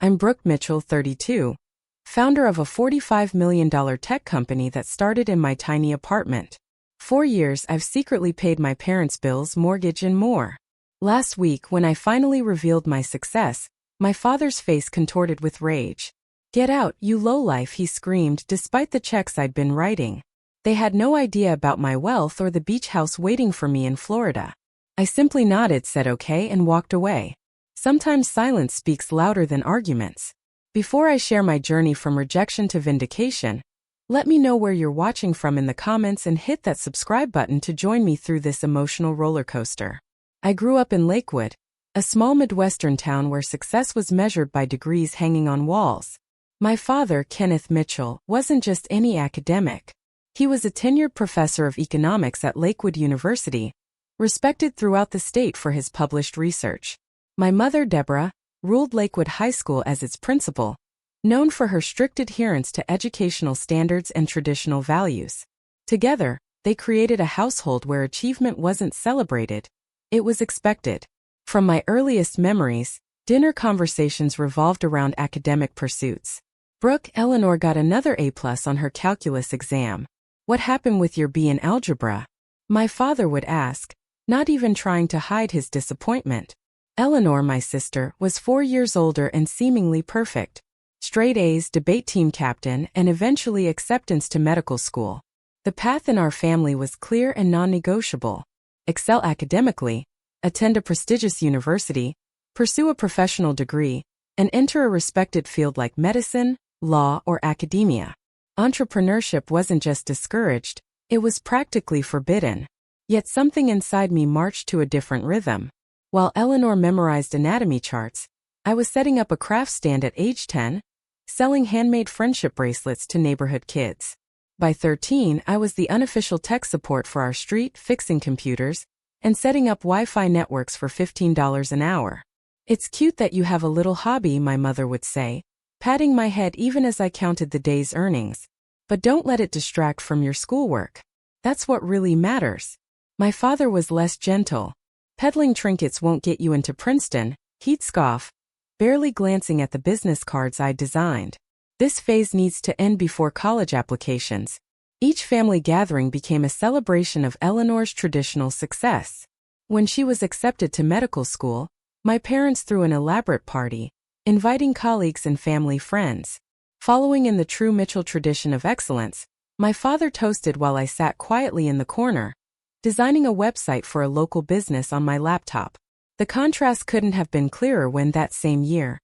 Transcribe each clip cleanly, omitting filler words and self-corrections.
I'm Brooke Mitchell, 32, founder of a $45 million tech company that started in my tiny apartment. 4 years I've secretly paid my parents' bills, mortgage, and more. Last week, when I finally revealed my success, my father's face contorted with rage. "Get out, you lowlife," he screamed, despite the checks I'd been writing. They had no idea about my wealth or the beach house waiting for me in Florida. I simply nodded, said okay, and walked away. Sometimes silence speaks louder than arguments. Before I share my journey from rejection to vindication, let me know where you're watching from in the comments and hit that subscribe button to join me through this emotional roller coaster. I grew up in Lakewood, a small Midwestern town where success was measured by degrees hanging on walls. My father, Kenneth Mitchell, wasn't just any academic. He was a tenured professor of economics at Lakewood University, respected throughout the state for his published research. My mother, Deborah, ruled Lakewood High School as its principal, known for her strict adherence to educational standards and traditional values. Together, they created a household where achievement wasn't celebrated, it was expected. From my earliest memories, dinner conversations revolved around academic pursuits. "Brooke, Eleanor got another A+ on her calculus exam. What happened with your B in algebra?" My father would ask, not even trying to hide his disappointment. Eleanor, my sister, was 4 years older and seemingly perfect. Straight A's, debate team captain, and eventually acceptance to medical school. The path in our family was clear and non-negotiable. Excel academically, attend a prestigious university, pursue a professional degree, and enter a respected field like medicine, law, or academia. Entrepreneurship wasn't just discouraged, it was practically forbidden. Yet something inside me marched to a different rhythm. While Eleanor memorized anatomy charts, I was setting up a craft stand at age 10, selling handmade friendship bracelets to neighborhood kids. By 13, I was the unofficial tech support for our street, fixing computers and setting up Wi-Fi networks for $15 an hour. "It's cute that you have a little hobby," my mother would say, patting my head even as I counted the day's earnings. "But don't let it distract from your schoolwork. That's what really matters." My father was less gentle. "Peddling trinkets won't get you into Princeton," he'd scoff, barely glancing at the business cards I'd designed. "This phase needs to end before college applications." Each family gathering became a celebration of Eleanor's traditional success. When she was accepted to medical school, my parents threw an elaborate party, inviting colleagues and family friends. Following in the true Mitchell tradition of excellence, my father toasted while I sat quietly in the corner, designing a website for a local business on my laptop. The contrast couldn't have been clearer when that same year,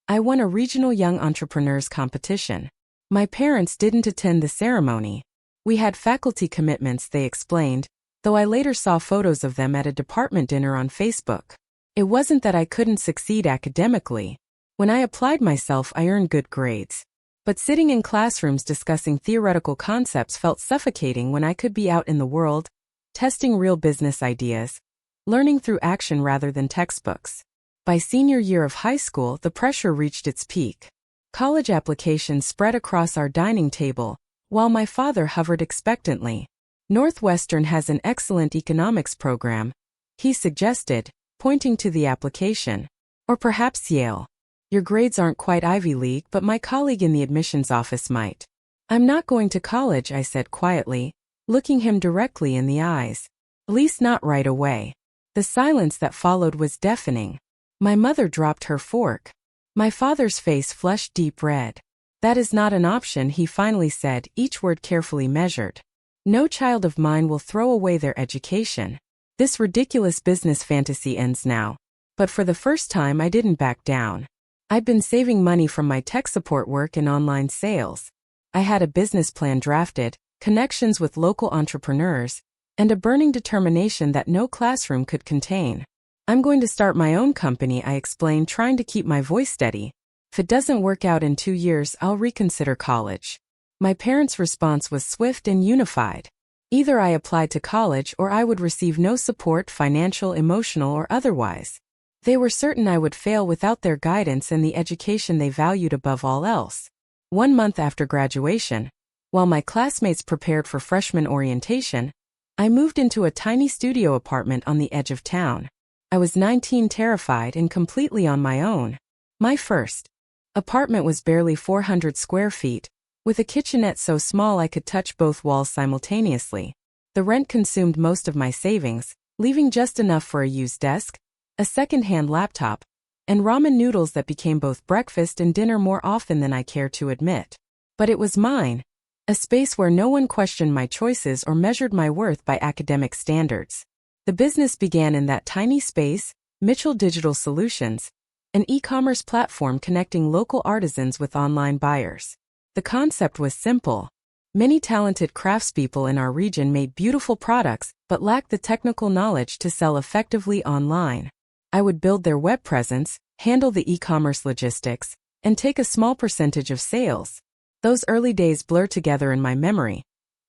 I won a regional young entrepreneurs competition. My parents didn't attend the ceremony. We had faculty commitments, they explained, though I later saw photos of them at a department dinner on Facebook. It wasn't that I couldn't succeed academically. When I applied myself, I earned good grades. But sitting in classrooms discussing theoretical concepts felt suffocating when I could be out in the world, testing real business ideas, learning through action rather than textbooks. By senior year of high school, the pressure reached its peak. College applications spread across our dining table, while my father hovered expectantly. "Northwestern has an excellent economics program," he suggested, pointing to the application. "Or perhaps Yale. Your grades aren't quite Ivy League, but my colleague in the admissions office might." "I'm not going to college," I said quietly, looking him directly in the eyes. "At least not right away." The silence that followed was deafening. My mother dropped her fork. My father's face flushed deep red. "That is not an option," he finally said, each word carefully measured. "No child of mine will throw away their education. This ridiculous business fantasy ends now." But for the first time, I didn't back down. I'd been saving money from my tech support work and online sales. I had a business plan drafted, connections with local entrepreneurs, and a burning determination that no classroom could contain. "I'm going to start my own company," I explained, trying to keep my voice steady. "If it doesn't work out in 2 years, I'll reconsider college." My parents' response was swift and unified. Either I applied to college or I would receive no support, financial, emotional, or otherwise. They were certain I would fail without their guidance and the education they valued above all else. 1 month after graduation, while my classmates prepared for freshman orientation, I moved into a tiny studio apartment on the edge of town. I was 19, terrified and completely on my own. My first Apartment was barely 400 square feet, with a kitchenette so small I could touch both walls simultaneously. The rent consumed most of my savings, leaving just enough for a used desk, a second-hand laptop, and ramen noodles that became both breakfast and dinner more often than I care to admit. But it was mine, a space where no one questioned my choices or measured my worth by academic standards. The business began in that tiny space, Mitchell Digital Solutions, an e-commerce platform connecting local artisans with online buyers. The concept was simple. Many talented craftspeople in our region made beautiful products but lacked the technical knowledge to sell effectively online. I would build their web presence, handle the e-commerce logistics, and take a small percentage of sales. Those early days blur together in my memory.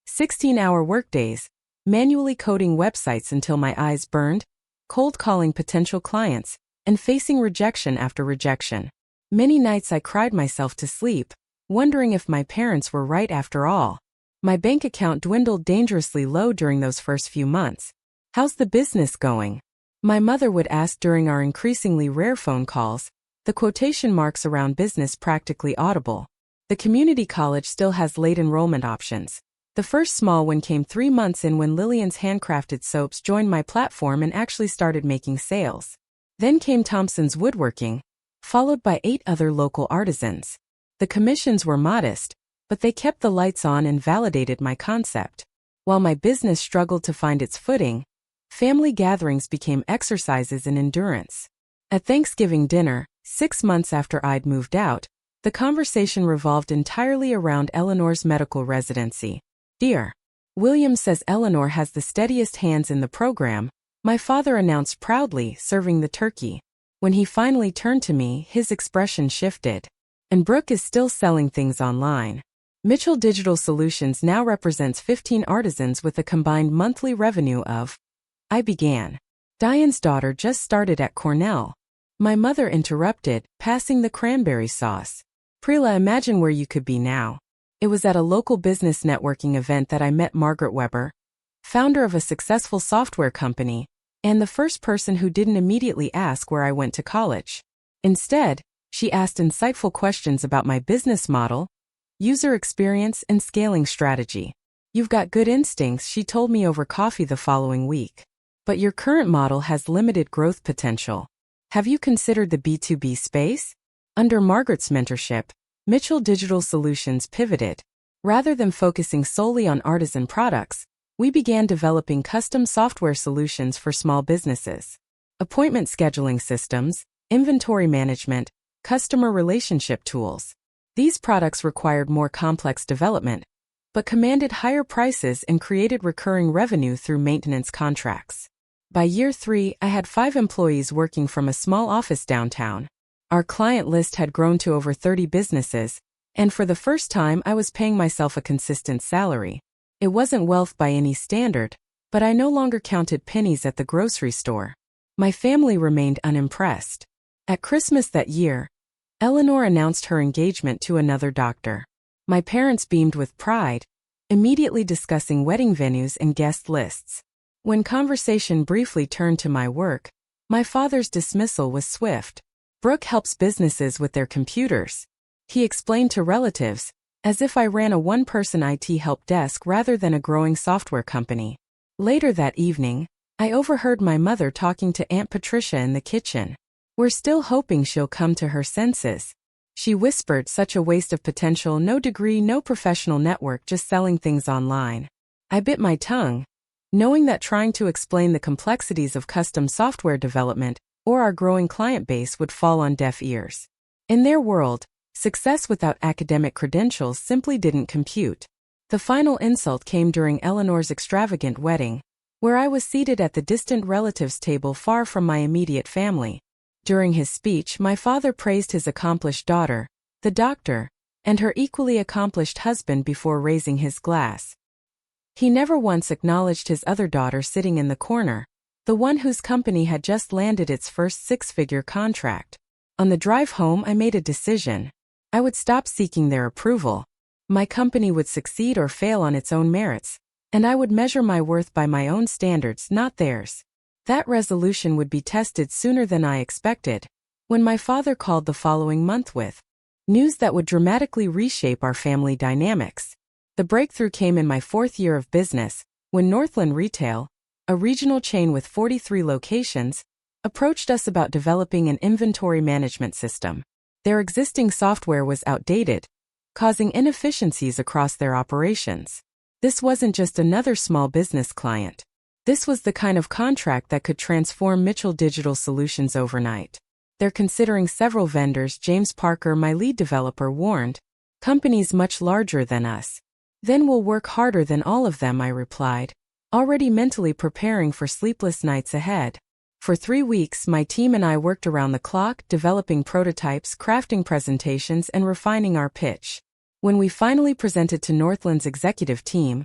16-hour workdays, manually coding websites until my eyes burned, cold calling potential clients, and facing rejection after rejection. Many nights I cried myself to sleep, wondering if my parents were right after all. My bank account dwindled dangerously low during those first few months. "How's the business going?" My mother would ask during our increasingly rare phone calls, the quotation marks around business practically audible. The community college still has late enrollment options. The first small one came 3 months in when Lillian's handcrafted soaps joined my platform and actually started making sales. Then came Thompson's Woodworking, followed by 8 other local artisans. The commissions were modest, but they kept the lights on and validated my concept. While my business struggled to find its footing, family gatherings became exercises in endurance. At Thanksgiving dinner, 6 months after I'd moved out, the conversation revolved entirely around Eleanor's medical residency. "Dear William says Eleanor has the steadiest hands in the program," my father announced proudly, serving the turkey. When he finally turned to me, his expression shifted. "And Brooke is still selling things online." Mitchell Digital Solutions now represents 15 artisans with a combined monthly revenue of... I began. "Diane's daughter just started at Cornell." My mother interrupted, passing the cranberry sauce. "Prila, imagine where you could be now." It was at a local business networking event that I met Margaret Weber, founder of a successful software company, and the first person who didn't immediately ask where I went to college. Instead, she asked insightful questions about my business model, user experience, and scaling strategy. "You've got good instincts," she told me over coffee the following week. "But your current model has limited growth potential. Have you considered the B2B space?" Under Margaret's mentorship, Mitchell Digital Solutions pivoted. Rather than focusing solely on artisan products, we began developing custom software solutions for small businesses. Appointment scheduling systems, inventory management, customer relationship tools. These products required more complex development, but commanded higher prices and created recurring revenue through maintenance contracts. By year 3, I had 5 employees working from a small office downtown. Our client list had grown to over 30 businesses, and for the first time I was paying myself a consistent salary. It wasn't wealth by any standard, but I no longer counted pennies at the grocery store. My family remained unimpressed. At Christmas that year, Eleanor announced her engagement to another doctor. My parents beamed with pride, immediately discussing wedding venues and guest lists. When conversation briefly turned to my work, my father's dismissal was swift. "Brooke helps businesses with their computers," he explained to relatives, as if I ran a one-person IT help desk rather than a growing software company. Later that evening, I overheard my mother talking to Aunt Patricia in the kitchen. "We're still hoping she'll come to her senses," she whispered. "Such a waste of potential, no degree, no professional network, just selling things online." I bit my tongue, knowing that trying to explain the complexities of custom software development or our growing client base would fall on deaf ears. In their world, success without academic credentials simply didn't compute. The final insult came during Eleanor's extravagant wedding, where I was seated at the distant relatives' table far from my immediate family. During his speech, my father praised his accomplished daughter, the doctor, and her equally accomplished husband before raising his glass. He never once acknowledged his other daughter sitting in the corner, the one whose company had just landed its first 6-figure contract. On the drive home, I made a decision. I would stop seeking their approval. My company would succeed or fail on its own merits, and I would measure my worth by my own standards, not theirs. That resolution would be tested sooner than I expected, when my father called the following month with, News that would dramatically reshape our family dynamics. The breakthrough came in my 4th year of business, when Northland Retail, a regional chain with 43 locations, approached us about developing an inventory management system. Their existing software was outdated, causing inefficiencies across their operations. This wasn't just another small business client. This was the kind of contract that could transform Mitchell Digital Solutions overnight. They're considering several vendors. James Parker, my lead developer, warned. Companies much larger than us. Then we'll work harder than all of them, I replied, already mentally preparing for sleepless nights ahead. For 3 weeks, my team and I worked around the clock, developing prototypes, crafting presentations, and refining our pitch. When we finally presented to Northland's executive team,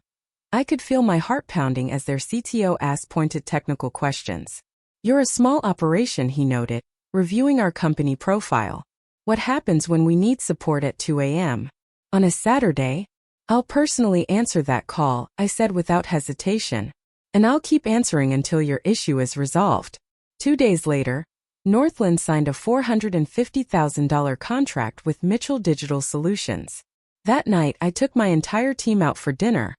I could feel my heart pounding as their CTO asked pointed technical questions. You're a small operation, he noted, reviewing our company profile. What happens when we need support at 2 a.m. on a Saturday? I'll personally answer that call, I said without hesitation. And I'll keep answering until your issue is resolved. 2 days later, Northland signed a $450,000 contract with Mitchell Digital Solutions. That night, I took my entire team out for dinner,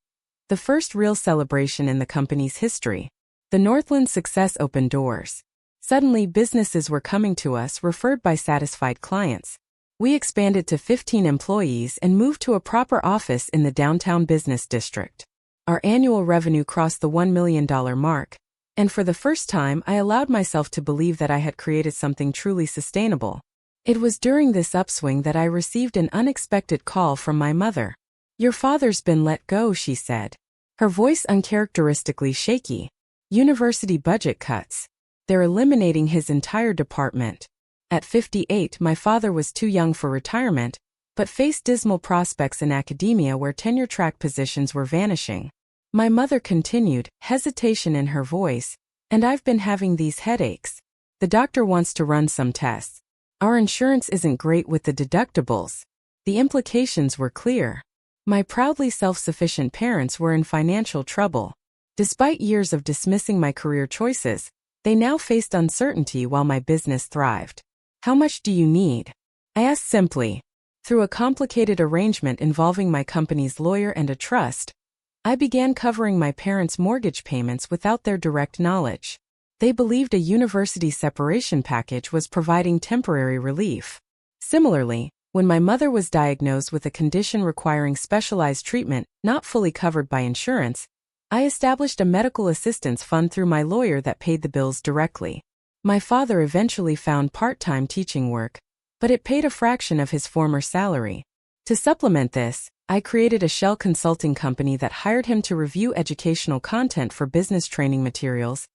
the first real celebration in the company's history. The Northland success opened doors. Suddenly, businesses were coming to us referred by satisfied clients. We expanded to 15 employees and moved to a proper office in the downtown business district. Our annual revenue crossed the $1 million mark, and for the first time, I allowed myself to believe that I had created something truly sustainable. It was during this upswing that I received an unexpected call from my mother. Your father's been let go, she said, her voice uncharacteristically shaky. University budget cuts. They're eliminating his entire department. At 58, my father was too young for retirement, but faced dismal prospects in academia where tenure-track positions were vanishing. My mother continued, hesitation in her voice, and I've been having these headaches. The doctor wants to run some tests. Our insurance isn't great with the deductibles. The implications were clear. My proudly self-sufficient parents were in financial trouble. Despite years of dismissing my career choices, they now faced uncertainty while my business thrived. How much do you need? I asked simply. Through a complicated arrangement involving my company's lawyer and a trust, I began covering my parents' mortgage payments without their direct knowledge. They believed a university separation package was providing temporary relief. Similarly, when my mother was diagnosed with a condition requiring specialized treatment not fully covered by insurance, I established a medical assistance fund through my lawyer that paid the bills directly. My father eventually found part-time teaching work, but it paid a fraction of his former salary. To supplement this, I created a shell consulting company that hired him to review educational content for business training materials,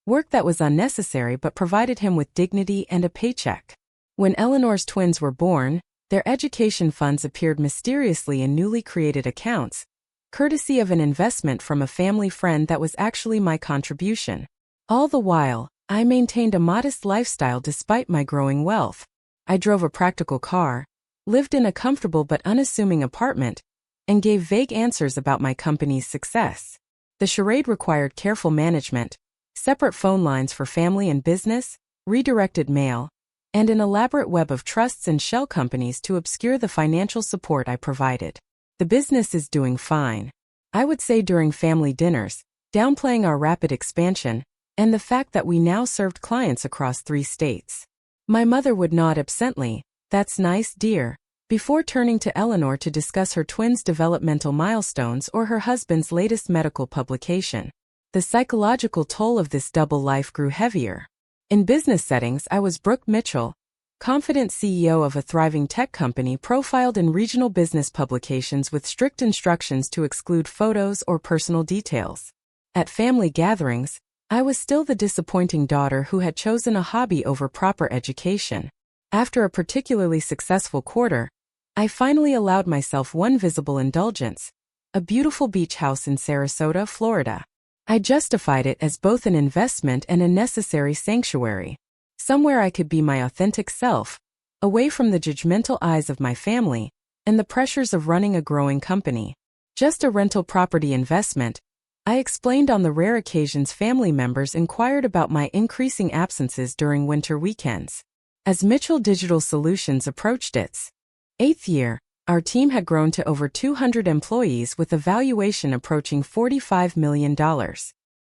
work that was unnecessary but provided him with dignity and a paycheck. When Eleanor's twins were born, their education funds appeared mysteriously in newly created accounts, courtesy of an investment from a family friend that was actually my contribution. All the while, I maintained a modest lifestyle despite my growing wealth. I drove a practical car, lived in a comfortable but unassuming apartment, and gave vague answers about my company's success. The charade required careful management, separate phone lines for family and business, redirected mail, and an elaborate web of trusts and shell companies to obscure the financial support I provided. The business is doing fine, I would say during family dinners, downplaying our rapid expansion, and the fact that we now served clients across 3 states. My mother would nod absently, that's nice, dear, before turning to Eleanor to discuss her twins' developmental milestones or her husband's latest medical publication. The psychological toll of this double life grew heavier. In business settings, I was Brooke Mitchell, confident CEO of a thriving tech company profiled in regional business publications with strict instructions to exclude photos or personal details. At family gatherings, I was still the disappointing daughter who had chosen a hobby over proper education. After a particularly successful quarter, I finally allowed myself one visible indulgence, a beautiful beach house in Sarasota, Florida. I justified it as both an investment and a necessary sanctuary. Somewhere I could be my authentic self, away from the judgmental eyes of my family and the pressures of running a growing company. Just a rental property investment, I explained on the rare occasions family members inquired about my increasing absences during winter weekends. As Mitchell Digital Solutions approached its Eighth year, our team had grown to over 200 employees with a valuation approaching $45 million.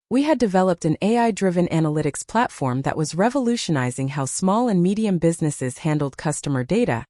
We had developed an AI-driven analytics platform that was revolutionizing how small and medium businesses handled customer data,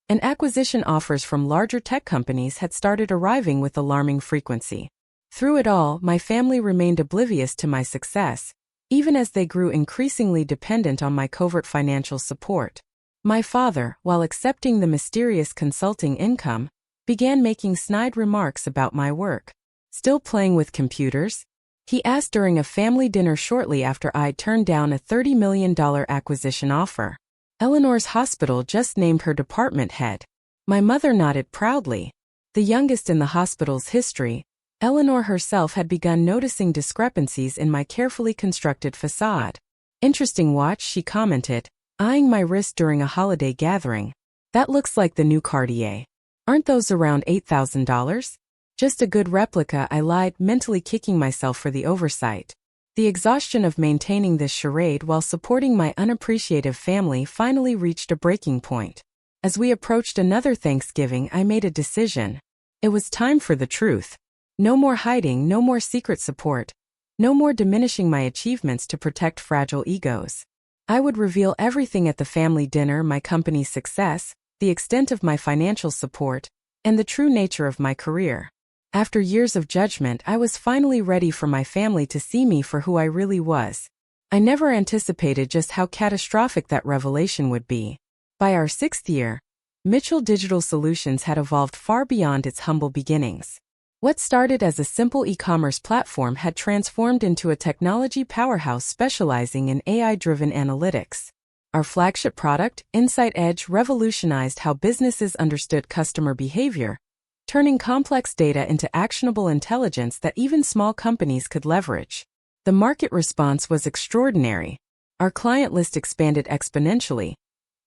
and acquisition offers from larger tech companies had started arriving with alarming frequency. Through it all, my family remained oblivious to my success, even as they grew increasingly dependent on my covert financial support. My father, while accepting the mysterious consulting income, began making snide remarks about my work. Still playing with computers? He asked during a family dinner shortly after I turned down a $30 million acquisition offer. Eleanor's hospital just named her department head. My mother nodded proudly. The youngest in the hospital's history, Eleanor herself had begun noticing discrepancies in my carefully constructed facade. Interesting watch, she commented, eyeing my wrist during a holiday gathering. That looks like the new Cartier. Aren't those around $8,000? Just a good replica, I lied, mentally kicking myself for the oversight. The exhaustion of maintaining this charade while supporting my unappreciative family finally reached a breaking point. As we approached another Thanksgiving, I made a decision. It was time for the truth. No more hiding, no more secret support, no more diminishing my achievements to protect fragile egos. I would reveal everything at the family dinner: my company's success, the extent of my financial support, and the true nature of my career. After years of judgment, I was finally ready for my family to see me for who I really was. I never anticipated just how catastrophic that revelation would be. By our 6th year, Mitchell Digital Solutions had evolved far beyond its humble beginnings. What started as a simple e-commerce platform had transformed into a technology powerhouse specializing in AI-driven analytics. Our flagship product, Insight Edge, revolutionized how businesses understood customer behavior, turning complex data into actionable intelligence that even small companies could leverage. The market response was extraordinary. Our client list expanded exponentially,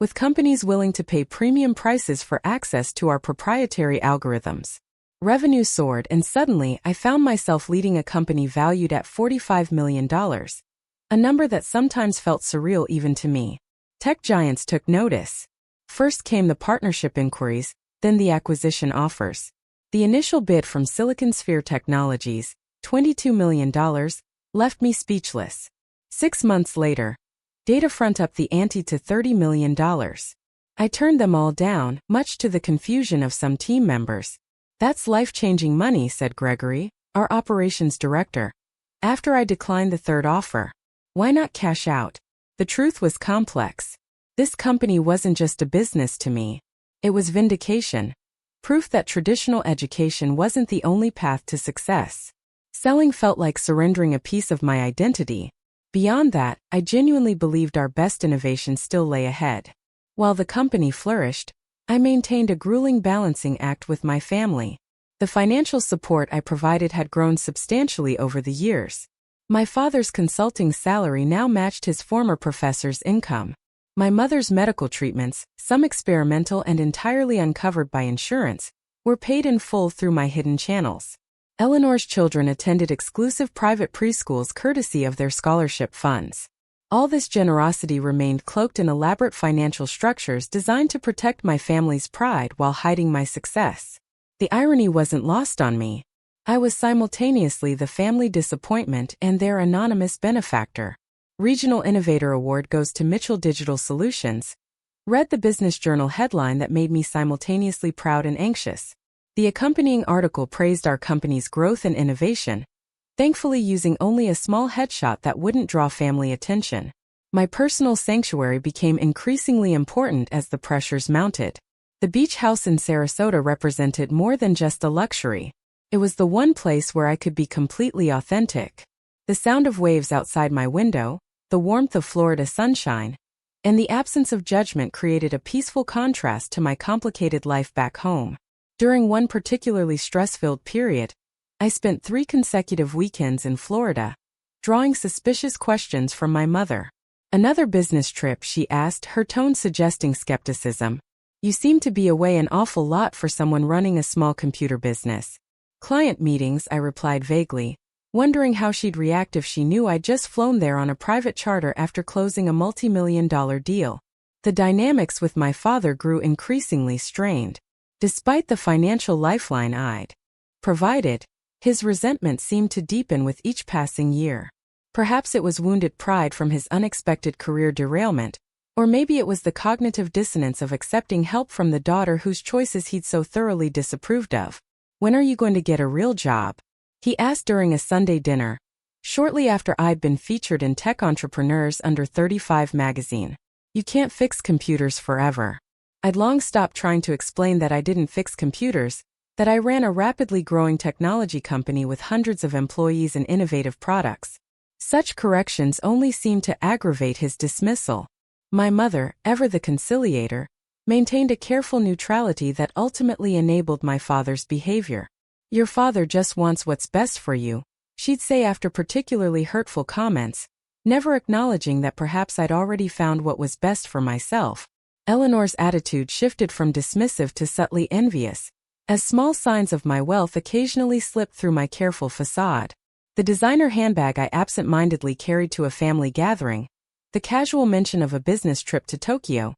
with companies willing to pay premium prices for access to our proprietary algorithms. Revenue soared, and suddenly I found myself leading a company valued at $45 million, a number that sometimes felt surreal even to me. Tech giants took notice. First came the partnership inquiries, then the acquisition offers. The initial bid from Silicon Sphere Technologies, $22 million, left me speechless. 6 months later, Datafront upped the ante to $30 million. I turned them all down, much to the confusion of some team members. That's life-changing money, said Gregory, our operations director, after I declined the third offer. Why not cash out? The truth was complex. This company wasn't just a business to me. It was vindication. Proof that traditional education wasn't the only path to success. Selling felt like surrendering a piece of my identity. Beyond that, I genuinely believed our best innovation still lay ahead. While the company flourished, I maintained a grueling balancing act with my family. The financial support I provided had grown substantially over the years. My father's consulting salary now matched his former professor's income. My mother's medical treatments, some experimental and entirely uncovered by insurance, were paid in full through my hidden channels. Eleanor's children attended exclusive private preschools courtesy of their scholarship funds. All this generosity remained cloaked in elaborate financial structures designed to protect my family's pride while hiding my success. The irony wasn't lost on me. I was simultaneously the family disappointment and their anonymous benefactor. Regional Innovator Award goes to Mitchell Digital Solutions. Read the Business Journal headline that made me simultaneously proud and anxious. The accompanying article praised our company's growth and innovation, thankfully using only a small headshot that wouldn't draw family attention. My personal sanctuary became increasingly important as the pressures mounted. The beach house in Sarasota represented more than just a luxury. It was the one place where I could be completely authentic. The sound of waves outside my window, the warmth of Florida sunshine, and the absence of judgment created a peaceful contrast to my complicated life back home. During one particularly stress-filled period, I spent 3 consecutive weekends in Florida, drawing suspicious questions from my mother. Another business trip, she asked, her tone suggesting skepticism. You seem to be away an awful lot for someone running a small computer business. Client meetings, I replied vaguely, wondering how she'd react if she knew I'd just flown there on a private charter after closing a multi-million-dollar deal. The dynamics with my father grew increasingly strained. Despite the financial lifeline I'd provided, his resentment seemed to deepen with each passing year. Perhaps it was wounded pride from his unexpected career derailment, or maybe it was the cognitive dissonance of accepting help from the daughter whose choices he'd so thoroughly disapproved of. "When are you going to get a real job?" he asked during a Sunday dinner, shortly after I'd been featured in Tech Entrepreneurs Under 35 magazine. "You can't fix computers forever." I'd long stopped trying to explain that I didn't fix computers, that I ran a rapidly growing technology company with hundreds of employees and innovative products. Such corrections only seemed to aggravate his dismissal. My mother, ever the conciliator, maintained a careful neutrality that ultimately enabled my father's behavior. "Your father just wants what's best for you," she'd say after particularly hurtful comments, never acknowledging that perhaps I'd already found what was best for myself. Eleanor's attitude shifted from dismissive to subtly envious, as small signs of my wealth occasionally slipped through my careful facade. The designer handbag I absent-mindedly carried to a family gathering, the casual mention of a business trip to Tokyo,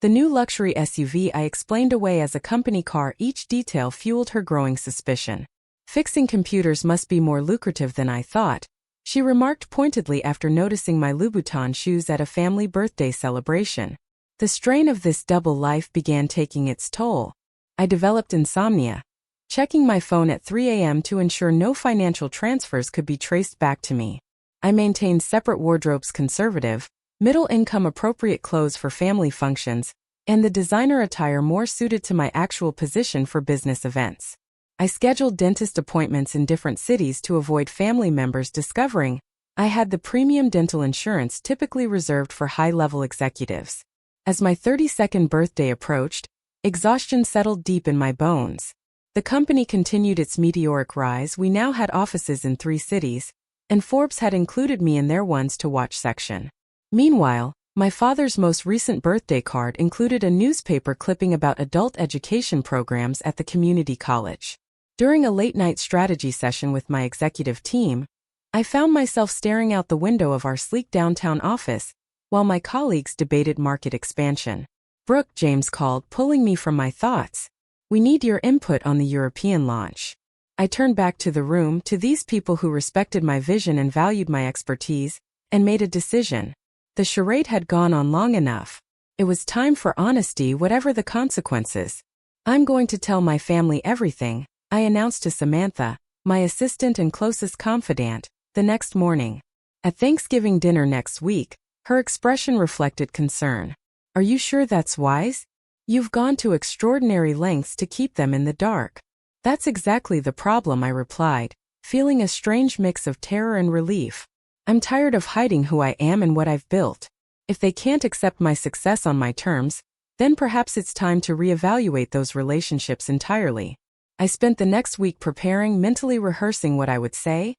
the new luxury SUV I explained away as a company car, each detail fueled her growing suspicion. "Fixing computers must be more lucrative than I thought," she remarked pointedly after noticing my Louboutin shoes at a family birthday celebration. The strain of this double life began taking its toll. I developed insomnia, checking my phone at 3 a.m. to ensure no financial transfers could be traced back to me. I maintained separate wardrobes, conservative, middle-income appropriate clothes for family functions, and the designer attire more suited to my actual position for business events. I scheduled dentist appointments in different cities to avoid family members discovering I had the premium dental insurance typically reserved for high-level executives. As my 32nd birthday approached, exhaustion settled deep in my bones. The company continued its meteoric rise. We now had offices in 3 cities, and Forbes had included me in their ones to watch section. Meanwhile, my father's most recent birthday card included a newspaper clipping about adult education programs at the community college. During a late-night strategy session with my executive team, I found myself staring out the window of our sleek downtown office, while my colleagues debated market expansion. "Brooke," James called, pulling me from my thoughts. "We need your input on the European launch." I turned back to the room, to these people who respected my vision and valued my expertise, and made a decision. The charade had gone on long enough. It was time for honesty, whatever the consequences. "I'm going to tell my family everything," I announced to Samantha, my assistant and closest confidant, the next morning. At Thanksgiving dinner next week, her expression reflected concern. "Are you sure that's wise? You've gone to extraordinary lengths to keep them in the dark." "That's exactly the problem," I replied, feeling a strange mix of terror and relief. "I'm tired of hiding who I am and what I've built. If they can't accept my success on my terms, then perhaps it's time to reevaluate those relationships entirely." I spent the next week preparing, mentally rehearsing what I would say,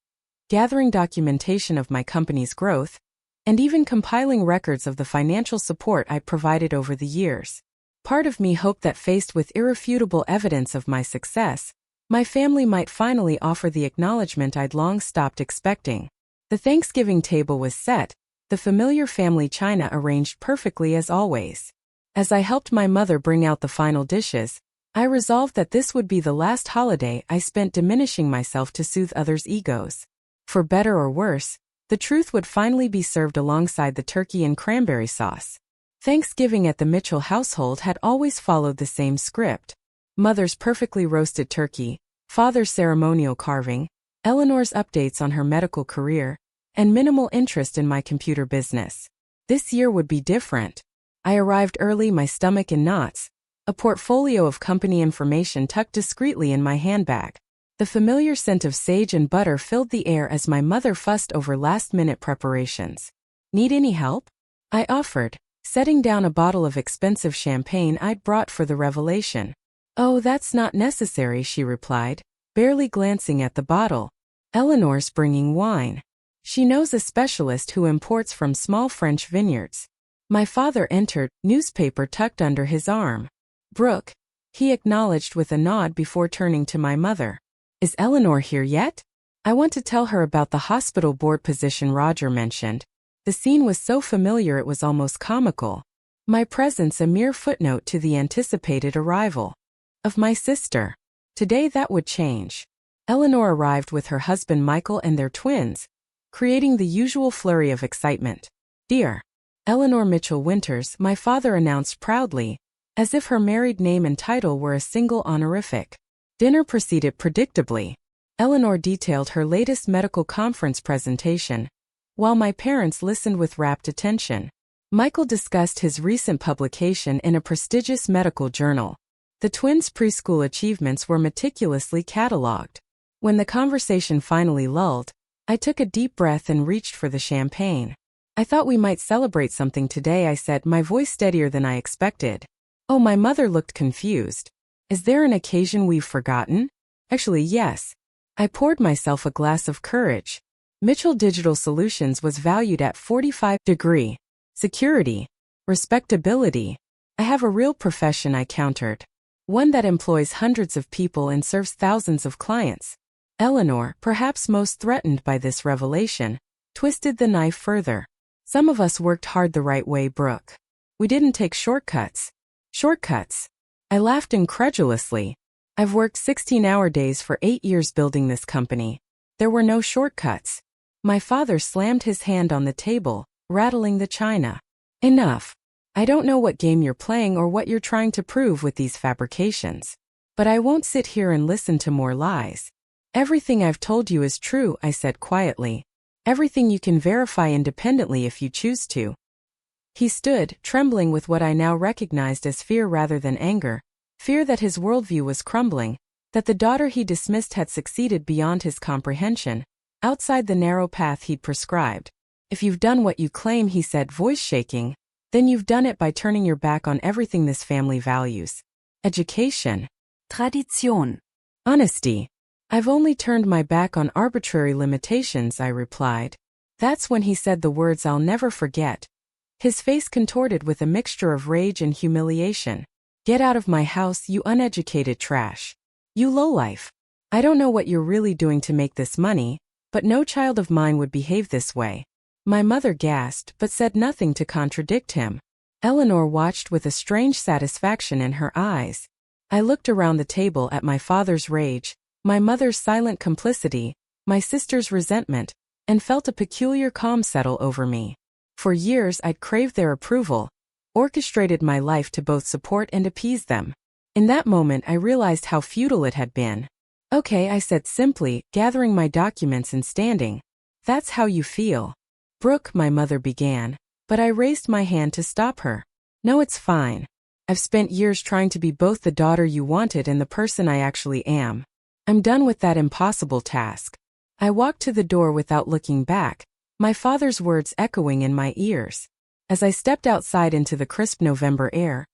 gathering documentation of my company's growth, and even compiling records of the financial support I provided over the years. Part of me hoped that faced with irrefutable evidence of my success, my family might finally offer the acknowledgement I'd long stopped expecting. The Thanksgiving table was set, the familiar family china arranged perfectly as always. As I helped my mother bring out the final dishes, I resolved that this would be the last holiday I spent diminishing myself to soothe others' egos. For better or worse, the truth would finally be served alongside the turkey and cranberry sauce. Thanksgiving at the Mitchell household had always followed the same script. Mother's perfectly roasted turkey, father's ceremonial carving, Eleanor's updates on her medical career, and minimal interest in my computer business. This year would be different. I arrived early, my stomach in knots, a portfolio of company information tucked discreetly in my handbag. The familiar scent of sage and butter filled the air as my mother fussed over last-minute preparations. "Need any help?" I offered, setting down a bottle of expensive champagne I'd brought for the revelation. "Oh, that's not necessary," she replied, barely glancing at the bottle. "Eleanor's bringing wine. She knows a specialist who imports from small French vineyards." My father entered, newspaper tucked under his arm. "Brooke," he acknowledged with a nod before turning to my mother. "Is Eleanor here yet? I want to tell her about the hospital board position Roger mentioned." The scene was so familiar it was almost comical. My presence a mere footnote to the anticipated arrival. Of my sister. Today that would change. Eleanor arrived with her husband Michael and their twins, creating the usual flurry of excitement. Dear Eleanor Mitchell Winters, my father announced proudly, as if her married name and title were a single honorific. Dinner proceeded predictably. Eleanor detailed her latest medical conference presentation, while my parents listened with rapt attention. Michael discussed his recent publication in a prestigious medical journal. The twins' preschool achievements were meticulously catalogued. When the conversation finally lulled, I took a deep breath and reached for the champagne. I thought we might celebrate something today, I said, my voice steadier than I expected. Oh, my mother looked confused. Is there an occasion we've forgotten? Actually, yes. I poured myself a glass of courage. Mitchell Digital Solutions was valued at 45 degree. Security. Respectability. I have a real profession, I countered. One that employs hundreds of people and serves thousands of clients. Eleanor, perhaps most threatened by this revelation, twisted the knife further. Some of us worked hard the right way, Brooke. We didn't take shortcuts. Shortcuts? I laughed incredulously. I've worked 16-hour days for 8 years building this company. There were no shortcuts. My father slammed his hand on the table, rattling the china. Enough. I don't know what game you're playing or what you're trying to prove with these fabrications. But I won't sit here and listen to more lies. Everything I've told you is true, I said quietly. Everything you can verify independently if you choose to. He stood, trembling with what I now recognized as fear rather than anger. Fear that his worldview was crumbling, that the daughter he dismissed had succeeded beyond his comprehension, outside the narrow path he'd prescribed. If you've done what you claim, he said, voice shaking, then you've done it by turning your back on everything this family values. Education. Tradition. Honesty. I've only turned my back on arbitrary limitations, I replied. That's when he said the words I'll never forget. His face contorted with a mixture of rage and humiliation. Get out of my house, you uneducated trash. You lowlife. I don't know what you're really doing to make this money, but no child of mine would behave this way. My mother gasped but said nothing to contradict him. Eleanor watched with a strange satisfaction in her eyes. I looked around the table at my father's rage, my mother's silent complicity, my sister's resentment, and felt a peculiar calm settle over me. For years I'd craved their approval, orchestrated my life to both support and appease them. In that moment I realized how futile it had been. Okay, I said simply, gathering my documents and standing. That's how you feel. Brooke, my mother began, but I raised my hand to stop her. No, it's fine. I've spent years trying to be both the daughter you wanted and the person I actually am. I'm done with that impossible task. I walked to the door without looking back, my father's words echoing in my ears. As I stepped outside into the crisp November air,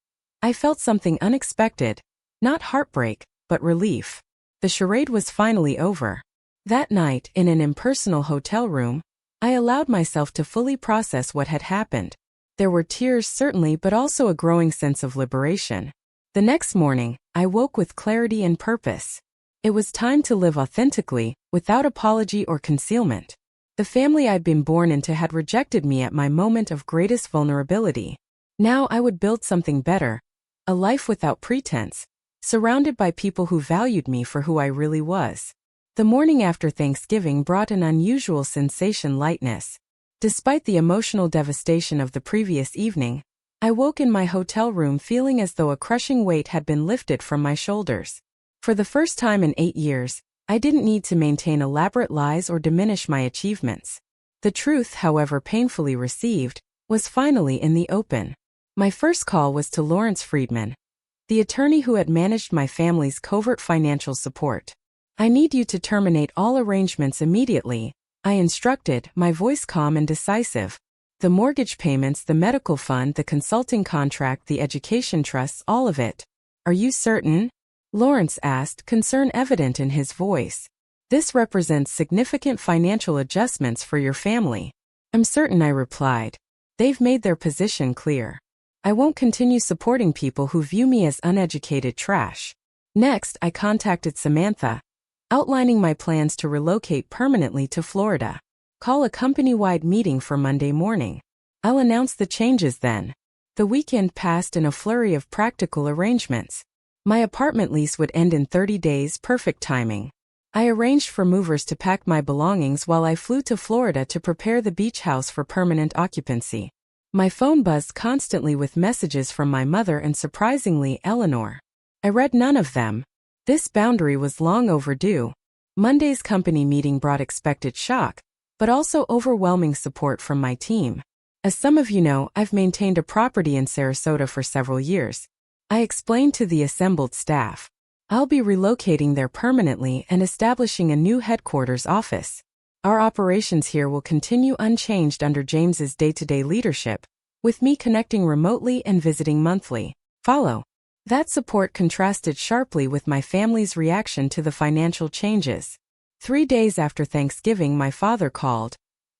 I felt something unexpected, not heartbreak, but relief. The charade was finally over. That night, in an impersonal hotel room, I allowed myself to fully process what had happened. There were tears certainly, but also a growing sense of liberation. The next morning, I woke with clarity and purpose. It was time to live authentically, without apology or concealment. The family I'd been born into had rejected me at my moment of greatest vulnerability. Now I would build something better, a life without pretense, surrounded by people who valued me for who I really was. The morning after Thanksgiving brought an unusual sensation: lightness. Despite the emotional devastation of the previous evening, I woke in my hotel room feeling as though a crushing weight had been lifted from my shoulders. For the first time in 8 years, I didn't need to maintain elaborate lies or diminish my achievements. The truth, however painfully received, was finally in the open. My first call was to Lawrence Friedman, the attorney who had managed my family's covert financial support. I need you to terminate all arrangements immediately, I instructed, my voice calm and decisive. The mortgage payments, the medical fund, the consulting contract, the education trusts, all of it. Are you certain? Lawrence asked, concern evident in his voice. This represents significant financial adjustments for your family. I'm certain, I replied. They've made their position clear. I won't continue supporting people who view me as uneducated trash. Next, I contacted Samantha, outlining my plans to relocate permanently to Florida. Call a company-wide meeting for Monday morning. I'll announce the changes then. The weekend passed in a flurry of practical arrangements. My apartment lease would end in 30 days, perfect timing. I arranged for movers to pack my belongings while I flew to Florida to prepare the beach house for permanent occupancy. My phone buzzed constantly with messages from my mother and, surprisingly, Eleanor. I read none of them. This boundary was long overdue. Monday's company meeting brought expected shock, but also overwhelming support from my team. As some of you know, I've maintained a property in Sarasota for several years. I explained to the assembled staff, I'll be relocating there permanently and establishing a new headquarters office. Our operations here will continue unchanged under James's day-to-day leadership, with me connecting remotely and visiting monthly. Follow. That support contrasted sharply with my family's reaction to the financial changes. 3 days after Thanksgiving, my father called,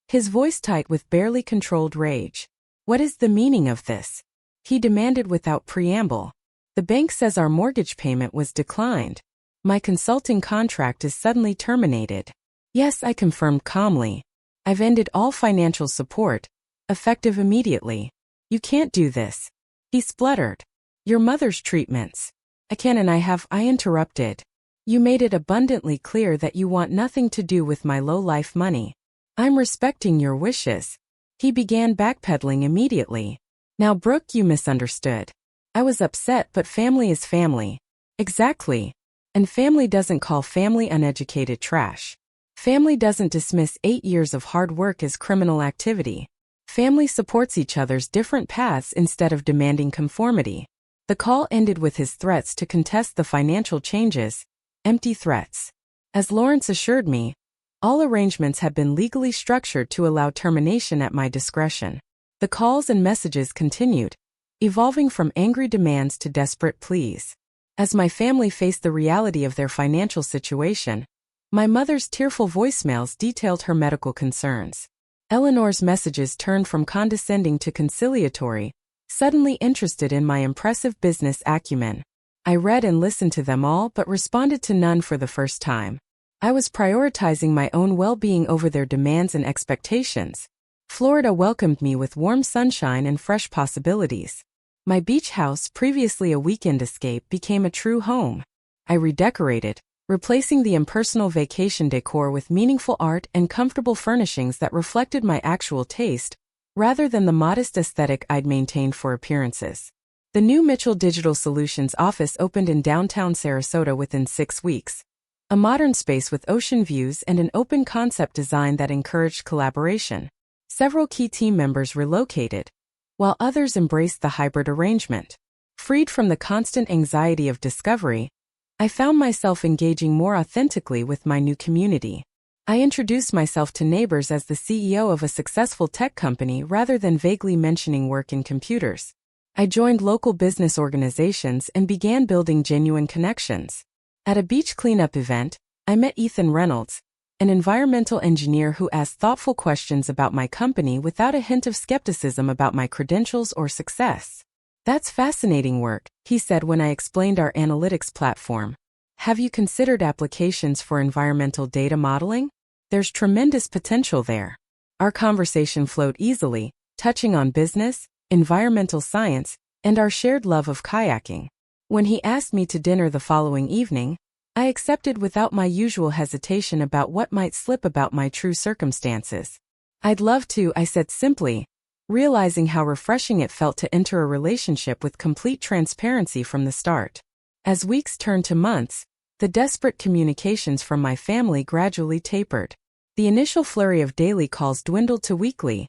his voice tight with barely controlled rage. What is the meaning of this? He demanded without preamble. The bank says our mortgage payment was declined. My consulting contract is suddenly terminated. Yes, I confirmed calmly. I've ended all financial support, effective immediately. You can't do this. He spluttered. Your mother's treatments. I interrupted. You made it abundantly clear that you want nothing to do with my low-life money. I'm respecting your wishes. He began backpedaling immediately. Now, Brooke, you misunderstood. I was upset, but family is family. Exactly. And family doesn't call family uneducated trash. Family doesn't dismiss 8 years of hard work as criminal activity. Family supports each other's different paths instead of demanding conformity. The call ended with his threats to contest the financial changes. Empty threats. As Lawrence assured me, all arrangements had been legally structured to allow termination at my discretion. The calls and messages continued, evolving from angry demands to desperate pleas. As my family faced the reality of their financial situation, my mother's tearful voicemails detailed her medical concerns. Eleanor's messages turned from condescending to conciliatory, suddenly interested in my impressive business acumen. I read and listened to them all but responded to none for the first time. I was prioritizing my own well-being over their demands and expectations. Florida welcomed me with warm sunshine and fresh possibilities. My beach house, previously a weekend escape, became a true home. I redecorated, replacing the impersonal vacation decor with meaningful art and comfortable furnishings that reflected my actual taste, rather than the modest aesthetic I'd maintained for appearances. The new Mitchell Digital Solutions office opened in downtown Sarasota within 6 weeks. A modern space with ocean views and an open concept design that encouraged collaboration. Several key team members relocated, while others embraced the hybrid arrangement. Freed from the constant anxiety of discovery, I found myself engaging more authentically with my new community. I introduced myself to neighbors as the CEO of a successful tech company rather than vaguely mentioning work in computers. I joined local business organizations and began building genuine connections. At a beach cleanup event, I met Ethan Reynolds, an environmental engineer who asked thoughtful questions about my company without a hint of skepticism about my credentials or success. That's fascinating work, he said when I explained our analytics platform. Have you considered applications for environmental data modeling? There's tremendous potential there. Our conversation flowed easily, touching on business, environmental science, and our shared love of kayaking. When he asked me to dinner the following evening, I accepted without my usual hesitation about what might slip about my true circumstances. I'd love to, I said simply, realizing how refreshing it felt to enter a relationship with complete transparency from the start. As weeks turned to months, the desperate communications from my family gradually tapered. The initial flurry of daily calls dwindled to weekly,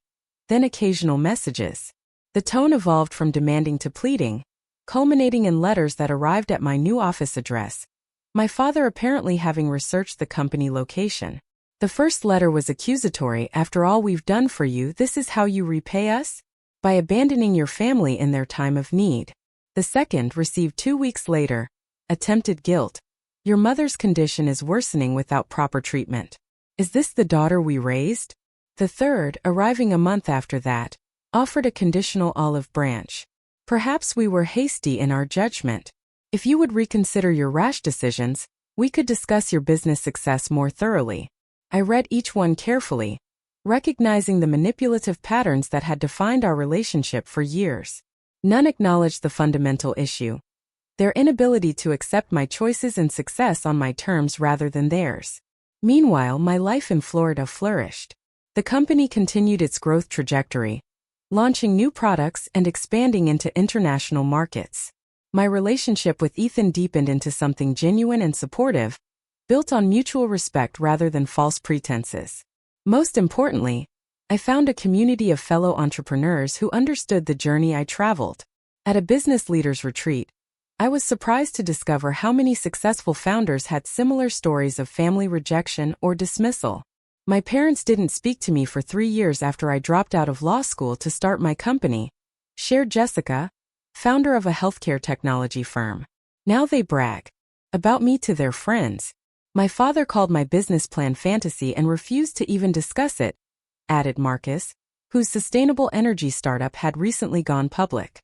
then occasional messages. The tone evolved from demanding to pleading, culminating in letters that arrived at my new office address, my father apparently having researched the company location. The first letter was accusatory. After all we've done for you, this is how you repay us? By abandoning your family in their time of need. The second, received 2 weeks later, attempted guilt. Your mother's condition is worsening without proper treatment. Is this the daughter we raised? The third, arriving a month after that, offered a conditional olive branch. Perhaps we were hasty in our judgment. If you would reconsider your rash decisions, we could discuss your business success more thoroughly. I read each one carefully, recognizing the manipulative patterns that had defined our relationship for years. None acknowledged the fundamental issue. their inability to accept my choices and success on my terms rather than theirs. Meanwhile, my life in Florida flourished. The company continued its growth trajectory, launching new products and expanding into international markets. My relationship with Ethan deepened into something genuine and supportive, built on mutual respect rather than false pretenses. Most importantly, I found a community of fellow entrepreneurs who understood the journey I traveled. At a business leaders retreat, I was surprised to discover how many successful founders had similar stories of family rejection or dismissal. My parents didn't speak to me for 3 years after I dropped out of law school to start my company, shared Jessica, founder of a healthcare technology firm. Now they brag about me to their friends. My father called my business plan fantasy and refused to even discuss it, added Marcus, whose sustainable energy startup had recently gone public.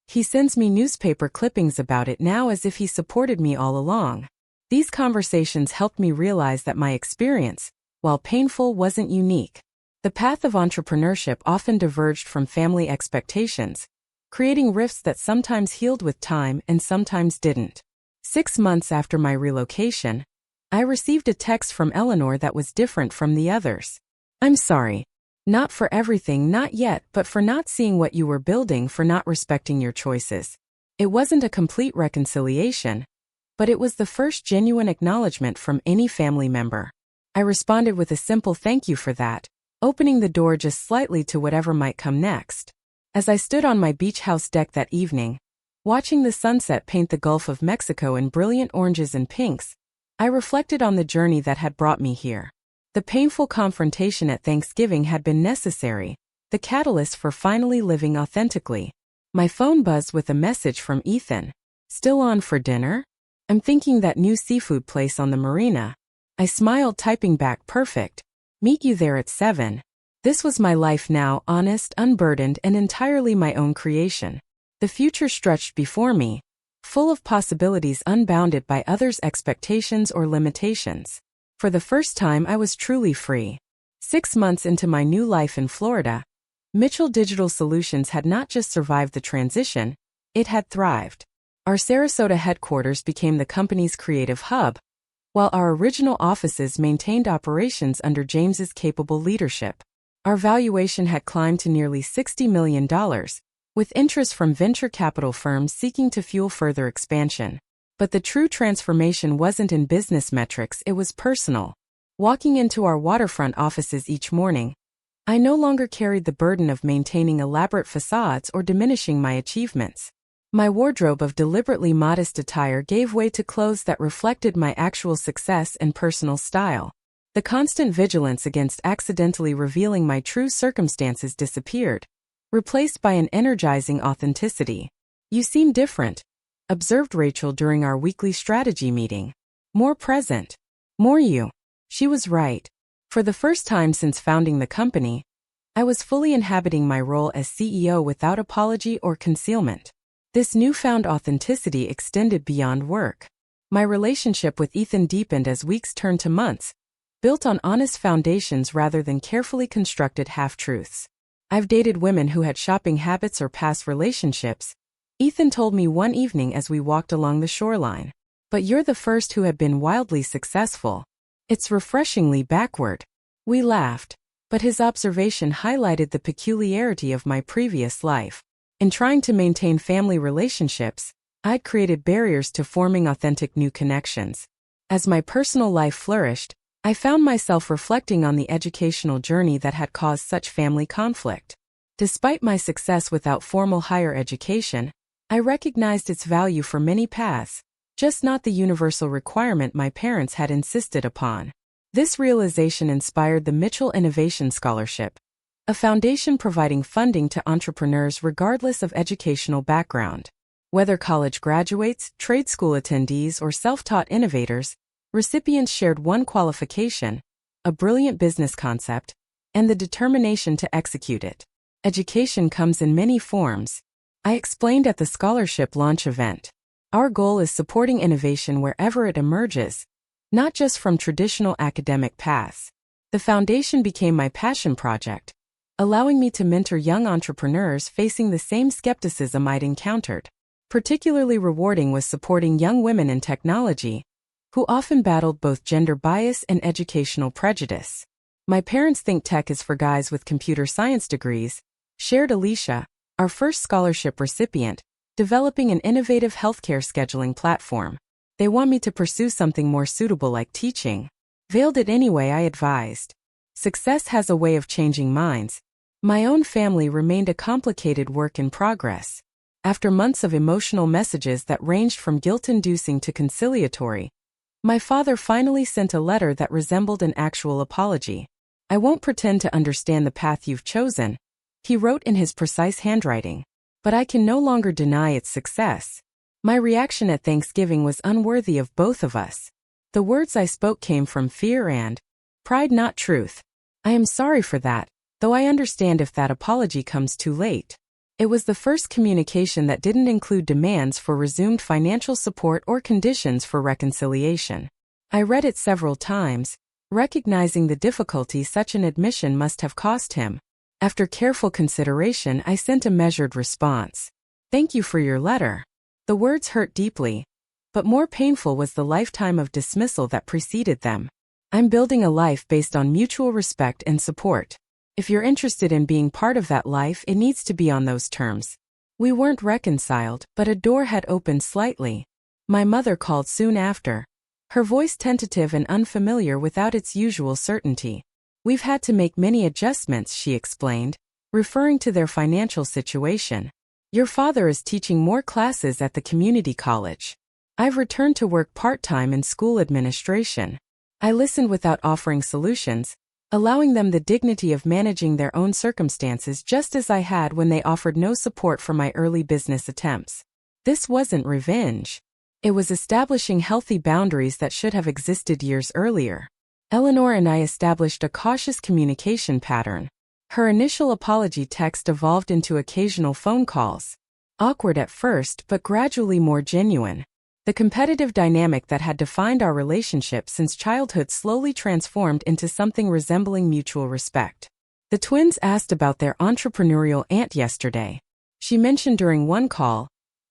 He sends me newspaper clippings about it now as if he supported me all along. These conversations helped me realize that my experience, while painful, wasn't unique. The path of entrepreneurship often diverged from family expectations, creating rifts that sometimes healed with time and sometimes didn't. 6 months after my relocation, I received a text from Eleanor that was different from the others. "I'm sorry. Not for everything, not yet, but for not seeing what you were building, for not respecting your choices." It wasn't a complete reconciliation, but it was the first genuine acknowledgement from any family member. I responded with a simple thank you for that, opening the door just slightly to whatever might come next. As I stood on my beach house deck that evening, watching the sunset paint the Gulf of Mexico in brilliant oranges and pinks, I reflected on the journey that had brought me here. The painful confrontation at Thanksgiving had been necessary, the catalyst for finally living authentically. My phone buzzed with a message from Ethan. "Still on for dinner? I'm thinking that new seafood place on the marina." I smiled, typing back, "Perfect. Meet you there at 7. This was my life now, honest, unburdened, and entirely my own creation. The future stretched before me, full of possibilities unbounded by others' expectations or limitations. For the first time, I was truly free. 6 months into my new life in Florida, Mitchell Digital Solutions had not just survived the transition, it had thrived. Our Sarasota headquarters became the company's creative hub, while our original offices maintained operations under James's capable leadership. Our valuation had climbed to nearly $60 million, with interest from venture capital firms seeking to fuel further expansion. But the true transformation wasn't in business metrics, it was personal. Walking into our waterfront offices each morning, I no longer carried the burden of maintaining elaborate facades or diminishing my achievements. My wardrobe of deliberately modest attire gave way to clothes that reflected my actual success and personal style. The constant vigilance against accidentally revealing my true circumstances disappeared, replaced by an energizing authenticity. "You seem different," observed Rachel during our weekly strategy meeting. "More present. More you." She was right. For the first time since founding the company, I was fully inhabiting my role as CEO without apology or concealment. This newfound authenticity extended beyond work. My relationship with Ethan deepened as weeks turned to months, built on honest foundations rather than carefully constructed half-truths. I've dated women who had shopping habits or past relationships, Ethan told me one evening as we walked along the shoreline. "But you're the first who had been wildly successful. It's refreshingly backward." We laughed, but his observation highlighted the peculiarity of my previous life. In trying to maintain family relationships, I'd created barriers to forming authentic new connections. As my personal life flourished, I found myself reflecting on the educational journey that had caused such family conflict. Despite my success without formal higher education, I recognized its value for many paths, just not the universal requirement my parents had insisted upon. This realization inspired the Mitchell Innovation Scholarship, a foundation providing funding to entrepreneurs regardless of educational background. Whether college graduates, trade school attendees, or self-taught innovators, recipients shared one qualification: a brilliant business concept, and the determination to execute it. Education comes in many forms, I explained at the scholarship launch event. Our goal is supporting innovation wherever it emerges, not just from traditional academic paths. The foundation became my passion project, allowing me to mentor young entrepreneurs facing the same skepticism I'd encountered. Particularly rewarding was supporting young women in technology, who often battled both gender bias and educational prejudice. My parents think tech is for guys with computer science degrees, shared Alicia, our first scholarship recipient, developing an innovative healthcare scheduling platform. They want me to pursue something more suitable like teaching. Veiled it anyway, I advised. Success has a way of changing minds. My own family remained a complicated work in progress. After months of emotional messages that ranged from guilt-inducing to conciliatory, my father finally sent a letter that resembled an actual apology. "I won't pretend to understand the path you've chosen," he wrote in his precise handwriting, "but I can no longer deny its success." My reaction at Thanksgiving was unworthy of both of us. The words I spoke came from fear and pride, not truth. I am sorry for that, though I understand if that apology comes too late. It was the first communication that didn't include demands for resumed financial support or conditions for reconciliation. I read it several times, recognizing the difficulty such an admission must have cost him. After careful consideration, I sent a measured response. "Thank you for your letter." The words hurt deeply, but more painful was the lifetime of dismissal that preceded them. "I'm building a life based on mutual respect and support. If you're interested in being part of that life, it needs to be on those terms." We weren't reconciled, but a door had opened slightly. My mother called soon after, her voice tentative and unfamiliar without its usual certainty. "We've had to make many adjustments," she explained, referring to their financial situation. "Your father is teaching more classes at the community college. I've returned to work part-time in school administration." I listened without offering solutions, allowing them the dignity of managing their own circumstances just as I had when they offered no support for my early business attempts. This wasn't revenge. It was establishing healthy boundaries that should have existed years earlier. Eleanor and I established a cautious communication pattern. Her initial apology text evolved into occasional phone calls. Awkward at first, but gradually more genuine. The competitive dynamic that had defined our relationship since childhood slowly transformed into something resembling mutual respect. The twins asked about their entrepreneurial aunt yesterday. She mentioned during one call,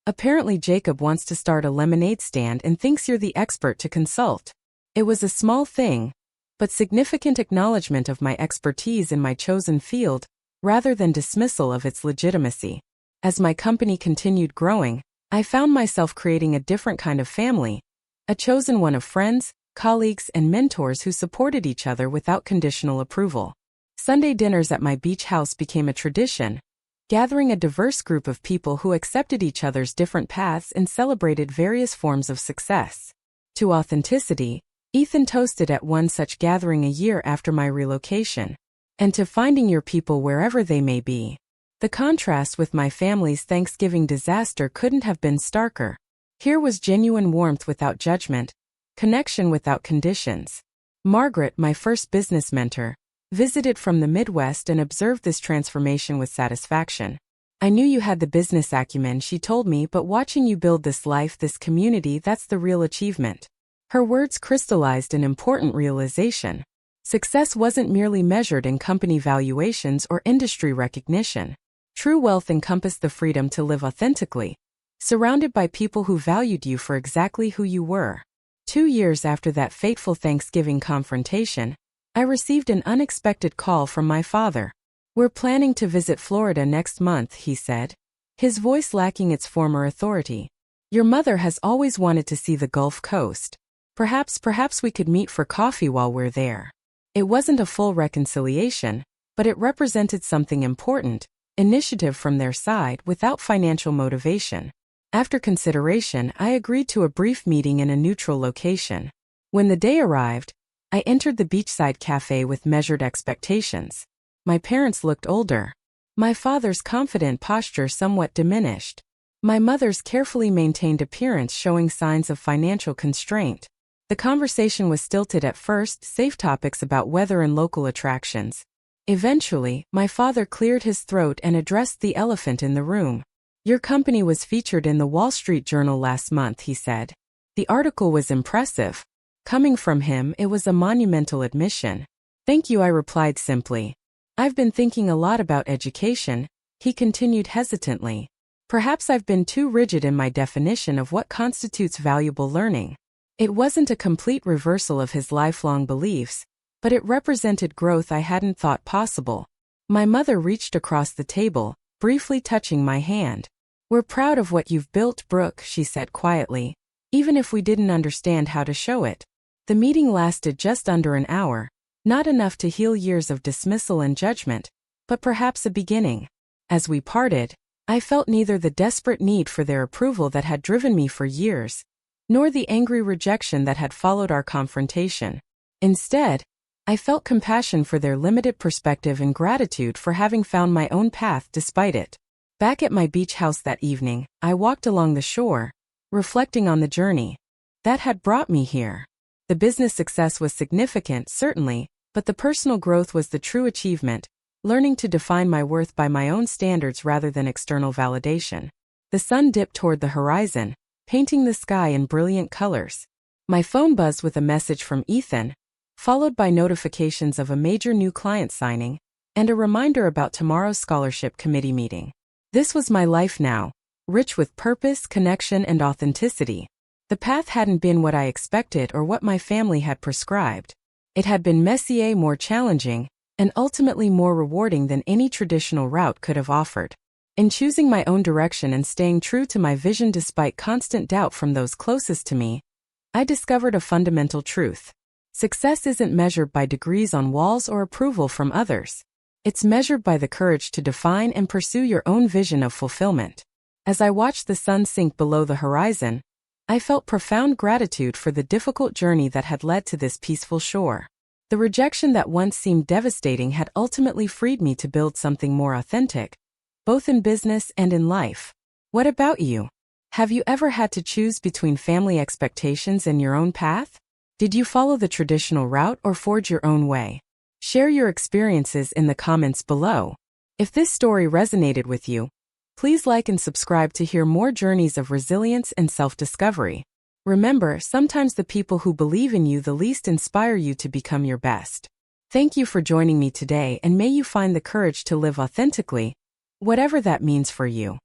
"Apparently Jacob wants to start a lemonade stand and thinks you're the expert to consult." It was a small thing, but significant acknowledgement of my expertise in my chosen field, rather than dismissal of its legitimacy. As my company continued growing, I found myself creating a different kind of family, a chosen one of friends, colleagues, and mentors who supported each other without conditional approval. Sunday dinners at my beach house became a tradition, gathering a diverse group of people who accepted each other's different paths and celebrated various forms of success. To authenticity, Ethan toasted at one such gathering a year after my relocation. And to finding your people wherever they may be. The contrast with my family's Thanksgiving disaster couldn't have been starker. Here was genuine warmth without judgment, connection without conditions. Margaret, my first business mentor, visited from the Midwest and observed this transformation with satisfaction. "I knew you had the business acumen," she told me, "but watching you build this life, this community, that's the real achievement." Her words crystallized an important realization. Success wasn't merely measured in company valuations or industry recognition. True wealth encompassed the freedom to live authentically, surrounded by people who valued you for exactly who you were. 2 years after that fateful Thanksgiving confrontation, I received an unexpected call from my father. "We're planning to visit Florida next month," he said, his voice lacking its former authority. "Your mother has always wanted to see the Gulf Coast. Perhaps we could meet for coffee while we're there." It wasn't a full reconciliation, but it represented something important. Initiative from their side without financial motivation. After consideration, I agreed to a brief meeting in a neutral location. When the day arrived, I entered the beachside cafe with measured expectations. My parents looked older. My father's confident posture somewhat diminished. My mother's carefully maintained appearance showing signs of financial constraint. The conversation was stilted at first, save topics about weather and local attractions. Eventually, my father cleared his throat and addressed the elephant in the room. "Your company was featured in the Wall Street Journal last month," he said. The article was impressive. Coming from him, it was a monumental admission. "Thank you," I replied simply. "I've been thinking a lot about education," he continued hesitantly. Perhaps I've been too rigid in my definition of what constitutes valuable learning. It wasn't a complete reversal of his lifelong beliefs, but it represented growth I hadn't thought possible. My mother reached across the table, briefly touching my hand. "We're proud of what you've built, Brooke," she said quietly, even if we didn't understand how to show it. The meeting lasted just under an hour, not enough to heal years of dismissal and judgment, but perhaps a beginning. As we parted, I felt neither the desperate need for their approval that had driven me for years, nor the angry rejection that had followed our confrontation. Instead, I felt compassion for their limited perspective and gratitude for having found my own path despite it. Back at my beach house that evening, I walked along the shore, reflecting on the journey that had brought me here. The business success was significant, certainly, but the personal growth was the true achievement, learning to define my worth by my own standards rather than external validation. The sun dipped toward the horizon, painting the sky in brilliant colors. My phone buzzed with a message from Ethan, followed by notifications of a major new client signing, and a reminder about tomorrow's scholarship committee meeting. This was my life now, rich with purpose, connection, and authenticity. The path hadn't been what I expected or what my family had prescribed. It had been messier, more challenging, and ultimately more rewarding than any traditional route could have offered. In choosing my own direction and staying true to my vision despite constant doubt from those closest to me, I discovered a fundamental truth. Success isn't measured by degrees on walls or approval from others. It's measured by the courage to define and pursue your own vision of fulfillment. As I watched the sun sink below the horizon, I felt profound gratitude for the difficult journey that had led to this peaceful shore. The rejection that once seemed devastating had ultimately freed me to build something more authentic, both in business and in life. What about you? Have you ever had to choose between family expectations and your own path? Did you follow the traditional route or forge your own way? Share your experiences in the comments below. If this story resonated with you, please like and subscribe to hear more journeys of resilience and self-discovery. Remember, sometimes the people who believe in you the least inspire you to become your best. Thank you for joining me today, and may you find the courage to live authentically, whatever that means for you.